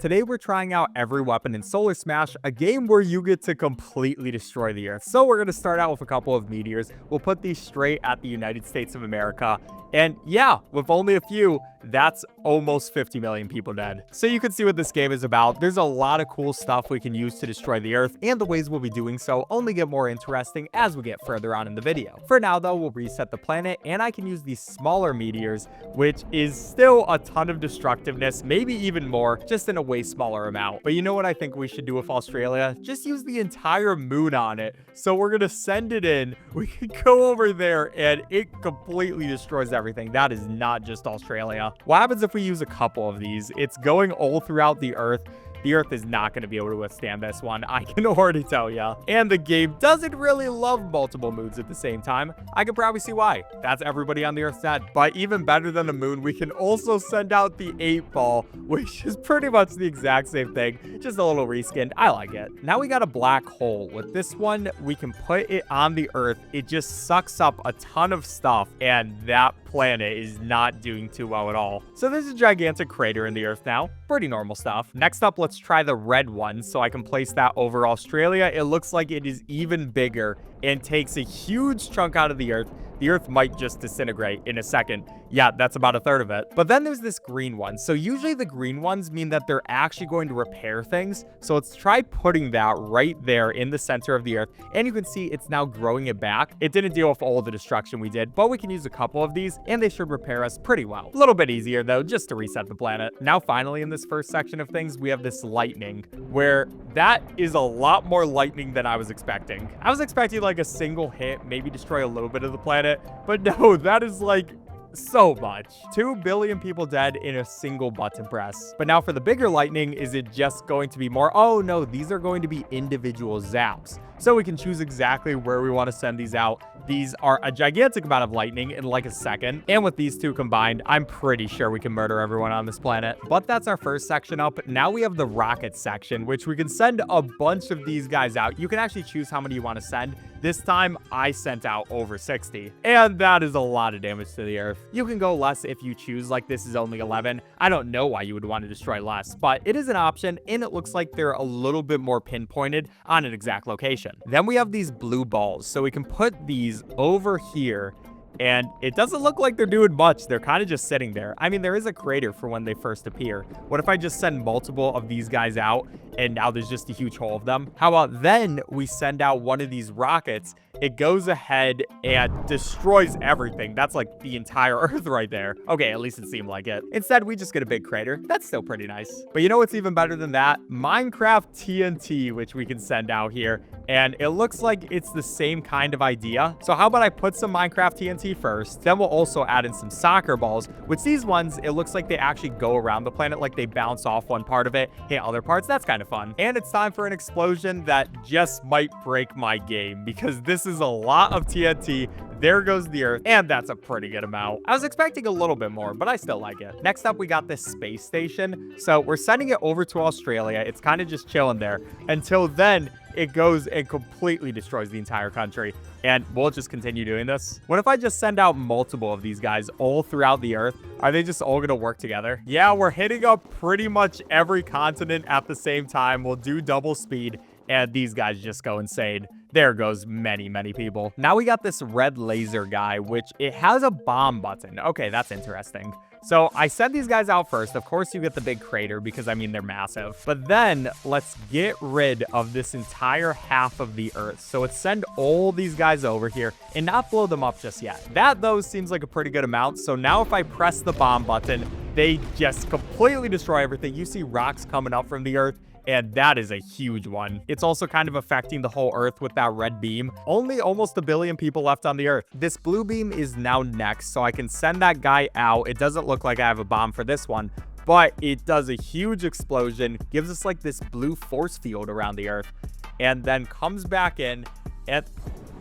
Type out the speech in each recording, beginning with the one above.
Today we're trying out every weapon in Solar Smash, a game where you get to completely destroy the Earth. So we're going to start out with a couple of meteors. We'll put these straight at the United States of America. And yeah, with only a few, that's almost 50 million people dead. So you can see what this game is about. There's a lot of cool stuff we can use to destroy the Earth, and the ways we'll be doing so only get more interesting as we get further on in the video. For now though, we'll reset the planet, and I can use these smaller meteors, which is still a ton of destructiveness, maybe even more, just in a way smaller amount. But you know what I think we should do with Australia? Just use the entire moon on it. So we're gonna send it in, we can go over there, and it completely destroys everything. That is not just Australia. What happens if we use a couple of these? It's going all throughout the Earth. The Earth is not going to be able to withstand this one, I can already tell ya. And the game doesn't really love multiple moons at the same time. I can probably see why. That's everybody on the Earth's dead. But even better than the moon, we can also send out the 8-ball, which is pretty much the exact same thing, just a little reskinned. I like it. Now we got a black hole. With this one, we can put it on the Earth. It just sucks up a ton of stuff, and that planet is not doing too well at all. So there's a gigantic crater in the Earth now. Pretty normal stuff. Next up, let's try the red one, so I can place that over Australia. It looks like it is even bigger and takes a huge chunk out of the Earth. The Earth might just disintegrate in a second. Yeah, that's about a third of it. But then there's this green one. So usually the green ones mean that they're actually going to repair things. So let's try putting that right there in the center of the Earth. And you can see it's now growing it back. It didn't deal with all the destruction we did, but we can use a couple of these and they should repair us pretty well. A little bit easier though, just to reset the planet. Now finally in this first section of things, we have this lightning, where that is a lot more lightning than I was expecting. I was expecting like a single hit, maybe destroy a little bit of the planet, but no, that is like so much. 2 billion people dead in a single button press. But now for the bigger lightning, is it just going to be more? Oh no, these are going to be individual zaps. So we can choose exactly where we want to send these out. These are a gigantic amount of lightning in like a second. And with these two combined, I'm pretty sure we can murder everyone on this planet. But that's our first section up. Now we have the rocket section, which we can send a bunch of these guys out. You can actually choose how many you want to send. This time I sent out over 60. And that is a lot of damage to the Earth. You can go less if you choose, like this is only 11. I don't know why you would want to destroy less, but it is an option, and it looks like they're a little bit more pinpointed on an exact location. Then we have these blue balls, so we can put these over here, and it doesn't look like they're doing much. They're kind of just sitting there. I mean, there is a crater for when they first appear. What if I just send multiple of these guys out, and now there's just a huge hole of them? How about then we send out one of these rockets? It goes ahead and destroys everything. That's like the entire Earth right there. Okay, at least it seemed like it. Instead, we just get a big crater. That's still pretty nice. But you know what's even better than that? Minecraft TNT, which we can send out here. And it looks like it's the same kind of idea. So how about I put some Minecraft TNT first, then we'll also add in some soccer balls, which these ones, it looks like they actually go around the planet, like they bounce off one part of it, hit other parts. That's kind of fun. And it's time for an explosion that just might break my game, because this is a lot of TNT. There goes the Earth, and that's a pretty good amount. I was expecting a little bit more, but I still like it. Next up, we got this space station. So we're sending it over to Australia. It's kind of just chilling there. Until then, it goes and completely destroys the entire country. And we'll just continue doing this. What if I just send out multiple of these guys all throughout the Earth? Are they just all gonna work together? Yeah, we're hitting up pretty much every continent at the same time. We'll do double speed, and these guys just go insane. There goes many, many people. Now we got this red laser guy, which it has a bomb button. Okay, that's interesting. So I send these guys out first. Of course, you get the big crater because, I mean, they're massive. But then let's get rid of this entire half of the Earth. So let's send all these guys over here and not blow them up just yet. That, though, seems like a pretty good amount. So now if I press the bomb button, they just completely destroy everything. You see rocks coming up from the Earth, and that is a huge one. It's also kind of affecting the whole Earth with that red beam. Only almost 1 billion people left on the Earth. This blue beam is now next, so I can send that guy out. It doesn't look like I have a bomb for this one, but it does a huge explosion, gives us like this blue force field around the Earth, and then comes back in, and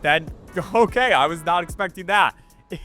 then, okay, I was not expecting that.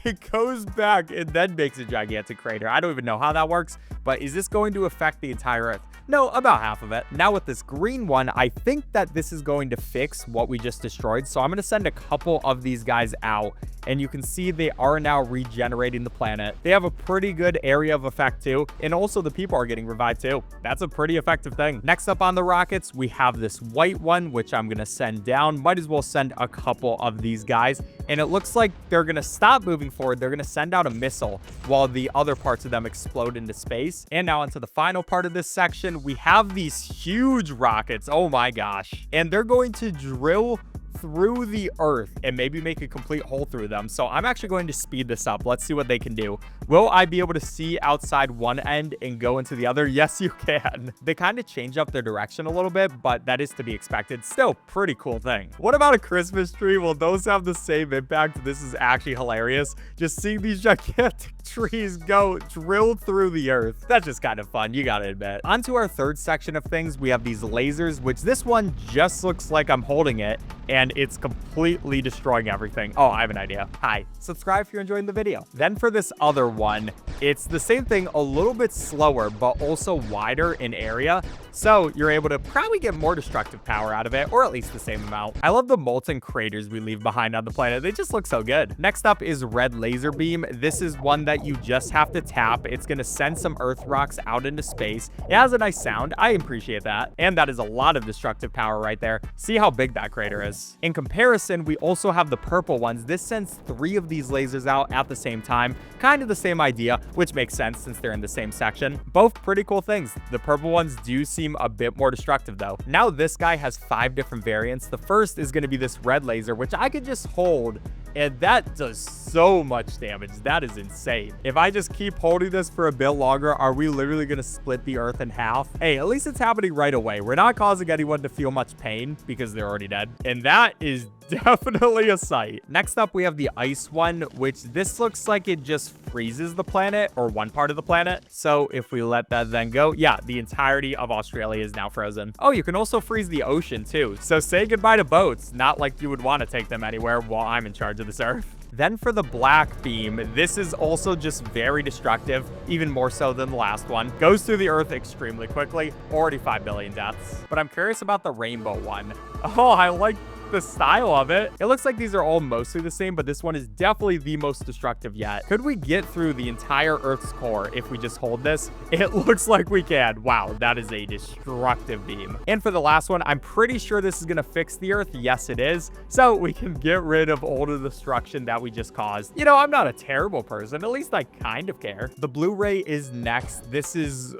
It goes back and then makes a gigantic crater. I don't even know how that works, but is this going to affect the entire Earth? No, about half of it. Now with this green one, I think that this is going to fix what we just destroyed. So I'm going to send a couple of these guys out, and you can see they are now regenerating the planet. They have a pretty good area of effect too, and also the people are getting revived too. That's a pretty effective thing. Next up on the rockets, we have this white one, which I'm going to send down. Might as well send a couple of these guys, and it looks like they're going to stop moving forward. They're going to send out a missile while the other parts of them explode into space. And now into the final part of this section, we have these huge rockets. Oh my gosh. And they're going to drill through the earth and maybe make a complete hole through them. So I'm actually going to speed this up. Let's see what they can do. Will I be able to see outside one end and go into the other? Yes, you can. They kind of change up their direction a little bit, but that is to be expected. Still, pretty cool thing. What about a Christmas tree? Will those have the same impact? This is actually hilarious. Just seeing these gigantic trees go drill through the earth. That's just kind of fun, you gotta admit. Onto our third section of things, we have these lasers, which this one just looks like I'm holding it, and it's completely destroying everything. Oh, I have an idea. Hi, subscribe if you're enjoying the video. Then for this other one, it's the same thing, a little bit slower, but also wider in area. So you're able to probably get more destructive power out of it, or at least the same amount. I love the molten craters we leave behind on the planet. They just look so good. Next up is red laser beam. This is one that you just have to tap. It's going to send some earth rocks out into space. It has a nice sound. I appreciate that. And that is a lot of destructive power right there. See how big that crater is. In comparison, we also have the purple ones. This sends 3 of these lasers out at the same time. Kind of the same idea, which makes sense since they're in the same section. Both pretty cool things. The purple ones do seem a bit more destructive though. Now this guy has 5 different variants. The first is going to be this red laser, which I could just hold, and that does so much damage. That is insane. If I just keep holding this for a bit longer, are we literally going to split the earth in half? Hey, at least it's happening right away. We're not causing anyone to feel much pain because they're already dead. And that is definitely a sight. Next up, we have the ice one, which this looks like it just freezes the planet, or one part of the planet. So if we let that then go, yeah, the entirety of Australia is now frozen. Oh, you can also freeze the ocean too. So say goodbye to boats. Not like you would want to take them anywhere while I'm in charge of this earth. Then for the black beam, this is also just very destructive, even more so than the last one. Goes through the earth extremely quickly, already 5 billion deaths. But I'm curious about the rainbow one. Oh, I like the style of it. It looks like these are all mostly the same, but this one is definitely the most destructive yet. Could we get through the entire Earth's core if we just hold this? It looks like we can. Wow, that is a destructive beam. And for the last one, I'm pretty sure this is going to fix the Earth. Yes, it is. So we can get rid of all the destruction that we just caused. You know, I'm not a terrible person. At least I kind of care. The Blu-ray is next. This is...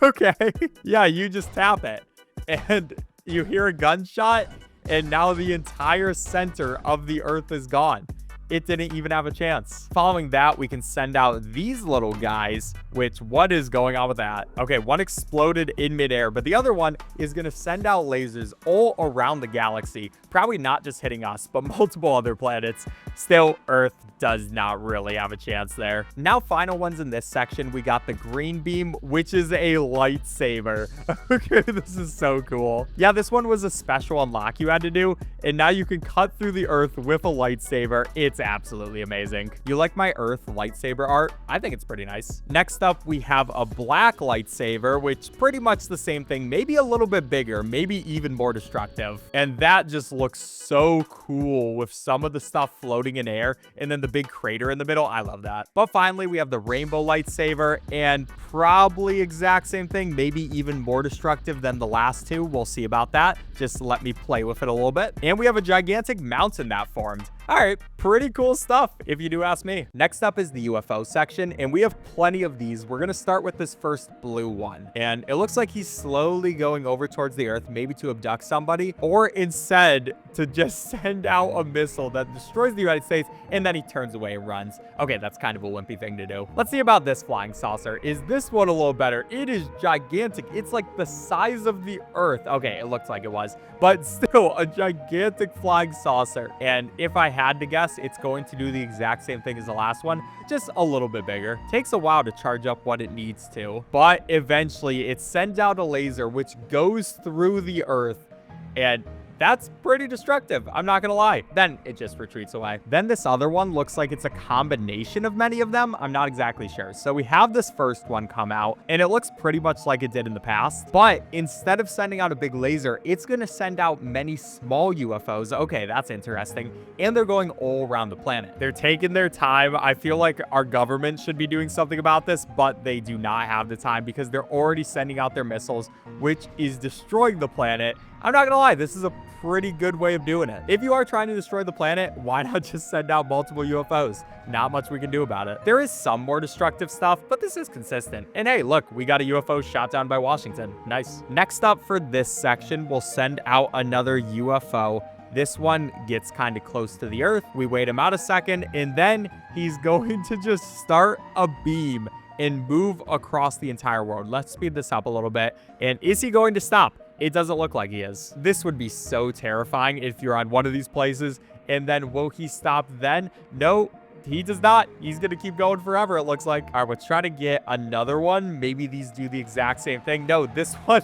okay. Yeah, you just tap it. And you hear a gunshot, and now the entire center of the earth is gone. It didn't even have a chance. Following that, we can send out these little guys, which, what is going on with that? Okay, one exploded in midair, but the other one is going to send out lasers all around the galaxy. Probably not just hitting us, but multiple other planets. Still, Earth does not really have a chance there. Now, final ones in this section, we got the green beam, which is a lightsaber. Okay, this is so cool. Yeah, this one was a special unlock you had to do, and now you can cut through the earth with a lightsaber. It's absolutely amazing. You like my earth lightsaber art? I think it's pretty nice. Next up, we have a black lightsaber, which pretty much the same thing, maybe a little bit bigger, maybe even more destructive. And that just looks so cool with some of the stuff floating in air, and then the big crater in the middle. I love that. But finally, we have the rainbow lightsaber, and probably exact same thing, maybe even more destructive than the last two. We'll see about that. Just let me play with it a little bit. And we have a gigantic mountain that formed. All right, pretty cool stuff, if you do ask me. Next up is the UFO section, and we have plenty of these. We're going to start with this first blue one, and it looks like he's slowly going over towards the earth, maybe to abduct somebody, or instead to just send out a missile that destroys the United States, and then he turns away and runs. Okay, that's kind of a wimpy thing to do. Let's see about this flying saucer. Is this one a little better? It is gigantic. It's like the size of the earth. Okay, it looks like it was, but still a gigantic flying saucer. And if I had to guess, it's going to do the exact same thing as the last one, just a little bit bigger. Takes a while to charge up what it needs to, but eventually it sends out a laser which goes through the earth, and that's pretty destructive. I'm not gonna lie. Then it just retreats away. Then this other one looks like it's a combination of many of them. I'm not exactly sure. So we have this first one come out, and it looks pretty much like it did in the past. But instead of sending out a big laser, it's gonna send out many small UFOs. Okay, that's interesting. And they're going all around the planet. They're taking their time. I feel like our government should be doing something about this, but they do not have the time because they're already sending out their missiles, which is destroying the planet. I'm not gonna lie, this is a pretty good way of doing it. If you are trying to destroy the planet, why not just send out multiple UFOs? Not much we can do about it. There is some more destructive stuff, but this is consistent. And hey, look, we got a UFO shot down by Washington. Nice. Next up for this section, we'll send out another UFO. This one gets kind of close to the Earth. We wait him out a second, and then he's going to just start a beam and move across the entire world. Let's speed this up a little bit. And is he going to stop? It doesn't look like he is. This would be so terrifying if you're on one of these places, and then will he stop then? No, he does not. He's gonna keep going forever, it looks like. All right, let's try to get another one. Maybe these do the exact same thing. No, this one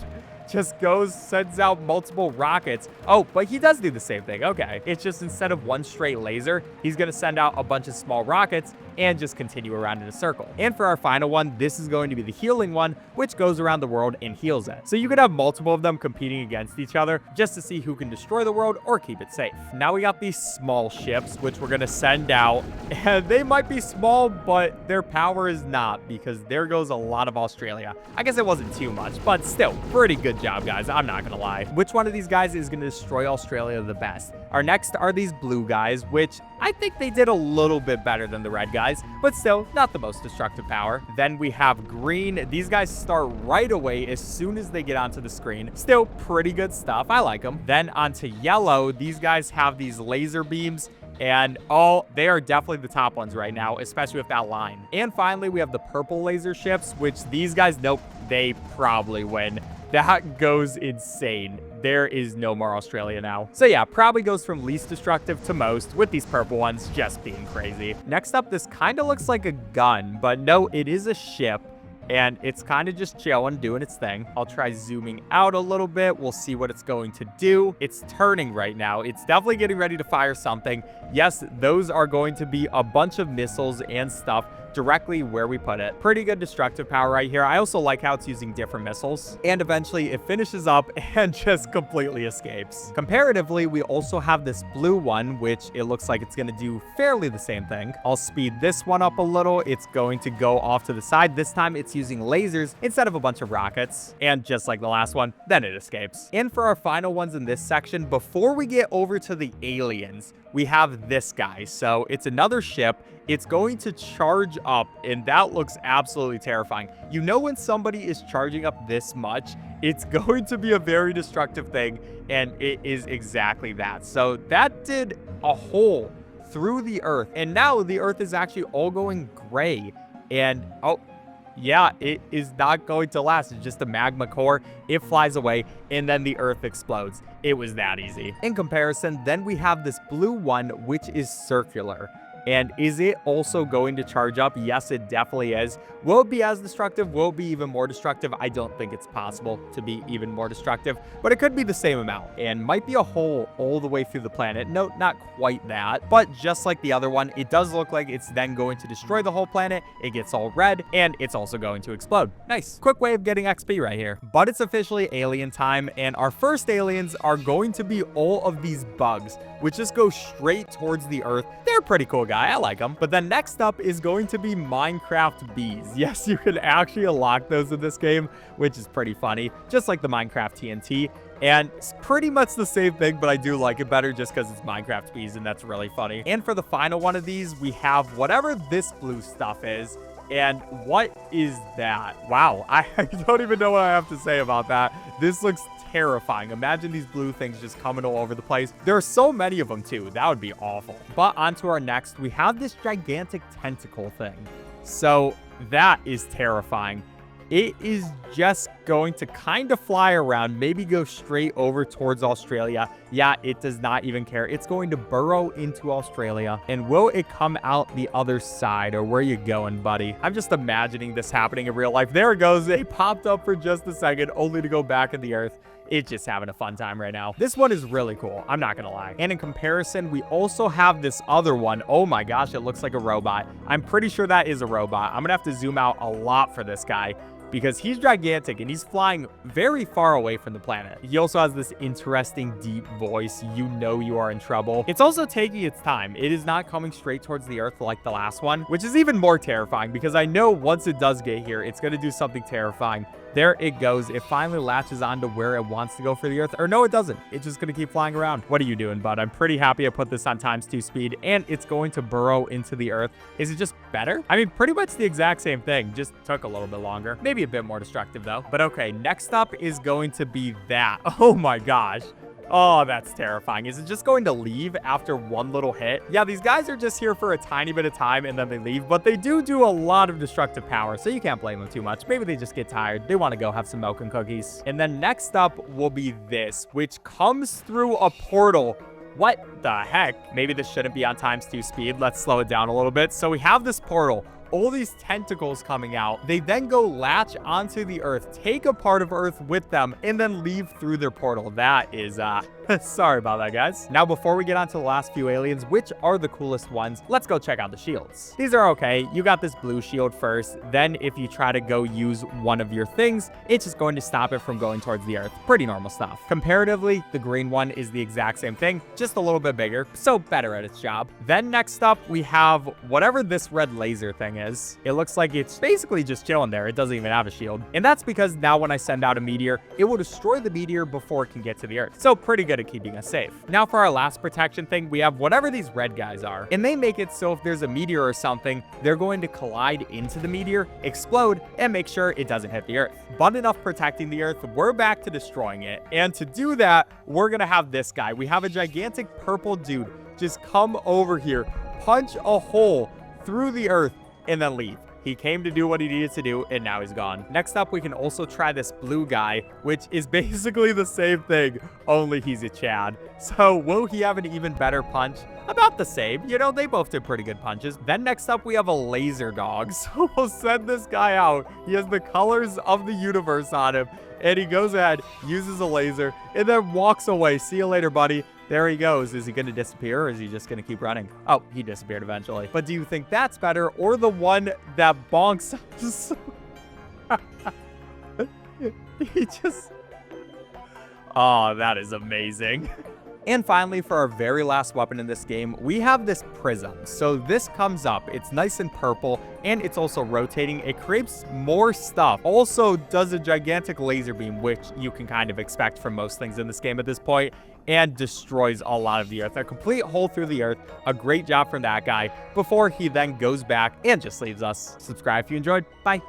just sends out multiple rockets. Oh, but he does do the same thing. Okay. It's just instead of one straight laser, he's going to send out a bunch of small rockets and just continue around in a circle. And for our final one, this is going to be the healing one, which goes around the world and heals it. So you could have multiple of them competing against each other just to see who can destroy the world or keep it safe. Now we got these small ships, which we're going to send out. And they might be small, but their power is not, because there goes a lot of Australia. I guess it wasn't too much, but still, pretty good job, guys. I'm not gonna lie. Which one of these guys is gonna destroy Australia the best? Our next are these blue guys, which I think they did a little bit better than the red guys, but still not the most destructive power. Then we have green. These guys start right away as soon as they get onto the screen. Still pretty good stuff. I like them. Then onto yellow. These guys have these laser beams, and they are definitely the top ones right now, especially with that line. And finally, we have the purple laser ships, which these guys, nope, they probably win. That goes insane. There is no more Australia now. So yeah, probably goes from least destructive to most, with these purple ones just being crazy. Next up, this kind of looks like a gun, but no, it is a ship. And it's kind of just chilling, doing its thing. I'll try zooming out a little bit. We'll see what it's going to do. It's turning right now. It's definitely getting ready to fire something. Yes, those are going to be a bunch of missiles and stuff directly where we put it. Pretty good destructive power right here. I also like how it's using different missiles. And eventually it finishes up and just completely escapes. Comparatively, we also have this blue one, which it looks like it's going to do fairly the same thing. I'll speed this one up a little. It's going to go off to the side. This time it's using lasers instead of a bunch of rockets. And just like the last one, then it escapes. And for our final ones in this section, before we get over to the aliens, we have this guy. So it's another ship. It's going to charge up, and that looks absolutely terrifying. You know, when somebody is charging up this much, it's going to be a very destructive thing, and it is exactly that. So that did a hole through the Earth, and now the Earth is actually all going gray. And yeah, it is not going to last. It's just a magma core. It flies away, and then the Earth explodes. It was that easy. In comparison, then we have this blue one, which is circular. And is it also going to charge up? Yes, it definitely is. Will it be as destructive? Will it be even more destructive? I don't think it's possible to be even more destructive, but it could be the same amount and might be a hole all the way through the planet. No, not quite that, but just like the other one, it does look like it's then going to destroy the whole planet. It gets all red, and it's also going to explode. Nice. Quick way of getting XP right here. But it's officially alien time, and our first aliens are going to be all of these bugs, which just go straight towards the Earth. They're pretty cool guy. I like them. But then next up is going to be Minecraft bees. Yes, you can actually unlock those in this game, which is pretty funny, just like the Minecraft TNT. And it's pretty much the same thing, but I do like it better just because it's Minecraft bees, and that's really funny. And for the final one of these, we have whatever this blue stuff is. And what is that? Wow, I don't even know what I have to say about that. This looks terrifying. Imagine these blue things just coming all over the place. There are so many of them too. That would be awful. But on to our next, we have this gigantic tentacle thing. So that is terrifying. It is just going to kind of fly around, maybe go straight over towards Australia, Yeah, it does not even care. It's going to burrow into Australia. And will it come out the other side, or where are you going, buddy? I'm just imagining this happening in real life. There it goes. It popped up for just a second, only to go back in the earth. It's just having a fun time right now. This one is really cool, I'm not gonna lie. And in comparison, we also have this other one. Oh my gosh, it looks like a robot. I'm pretty sure that is a robot. I'm gonna have to zoom out a lot for this guy, because he's gigantic and he's flying very far away from the planet. He also has this interesting deep voice. You know you are in trouble. It's also taking its time. It is not coming straight towards the earth like the last one, which is even more terrifying, because I know once it does get here, it's gonna do something terrifying. There it goes. It finally latches on to where it wants to go for the earth. Or no, it doesn't. It's just going to keep flying around. What are you doing, bud? I'm pretty happy I put this on ×2 speed, and it's going to burrow into the earth. Is it just better? I mean, pretty much the exact same thing. Just took a little bit longer. Maybe a bit more destructive, though. But okay, next up is going to be that. Oh my gosh. Oh, that's terrifying. Is it just going to leave after one little hit? Yeah, these guys are just here for a tiny bit of time and then they leave, but they do a lot of destructive power, so you can't blame them too much. Maybe they just get tired. They want to go have some milk and cookies. And then next up will be this, which comes through a portal. What the heck? Maybe this shouldn't be on ×2 speed. Let's slow it down a little bit. So we have this portal. All these tentacles coming out. They then go latch onto the earth, take a part of earth with them, and then leave through their portal. That is, sorry about that, guys. Now, before we get on to the last few aliens, which are the coolest ones, let's go check out the shields. These are okay. You got this blue shield first. Then if you try to go use one of your things, it's just going to stop it from going towards the earth. Pretty normal stuff. Comparatively, the green one is the exact same thing, just a little bit bigger, so better at its job. Then next up, we have whatever this red laser thing is. It looks like it's basically just chilling there. It doesn't even have a shield. And that's because now when I send out a meteor, it will destroy the meteor before it can get to the earth. So pretty good at keeping us safe. Now for our last protection thing, we have whatever these red guys are. And they make it so if there's a meteor or something, they're going to collide into the meteor, explode, and make sure it doesn't hit the earth. But enough protecting the earth, we're back to destroying it. And to do that, we're gonna have this guy. We have a gigantic purple dude just come over here, punch a hole through the earth, and then leave. He came to do what he needed to do, and now he's gone. Next up, we can also try this blue guy, which is basically the same thing, only he's a Chad. So will he have an even better punch? About the same. You know, they both did pretty good punches. Then next up, we have a laser dog. So we'll send this guy out. He has the colors of the universe on him, and he goes ahead, uses a laser, and then walks away. See you later, buddy. There he goes. Is he going to disappear, or is he just going to keep running? Oh, he disappeared eventually. But do you think that's better, or the one that bonks? He just... Oh, that is amazing. And finally, for our very last weapon in this game, we have this prism. So this comes up, it's nice and purple, and it's also rotating. It creates more stuff. Also does a gigantic laser beam, which you can kind of expect from most things in this game at this point, and destroys a lot of the earth. A complete hole through the earth. A great job from that guy, before he then goes back and just leaves us. Subscribe if you enjoyed. Bye.